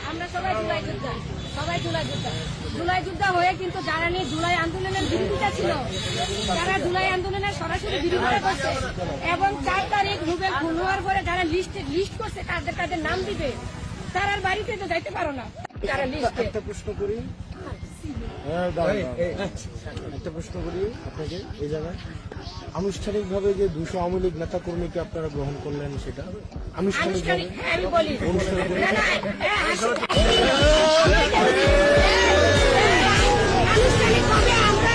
আমরা সবাই জুলাই যোদ্ধা, জুলাই যোদ্ধা হয়ে কিন্তু যারা নিয়ে জুলাই আন্দোলনের বিরোধিতা ছিল, যারা জুলাই আন্দোলনের সরাসরি বিরোধিতা করছে এবং 4 তারিখ রুবেল খুন হওয়ার পরে যারা লিস্ট করছে তাদের নাম দিবে, তারা বাড়িতে তো যাইতে পারো না। যারা লিস্টে একটা প্রশ্ন করি আপনাকে এই জায়গায় আনুষ্ঠানিকভাবে যে 200 আওয়ামী লীগ নেতা কর্মীকে আপনারা গ্রহণ করলেন, সেটা আনুষ্ঠানিকভাবে আমি বলি আনুষ্ঠানিকভাবে আমরা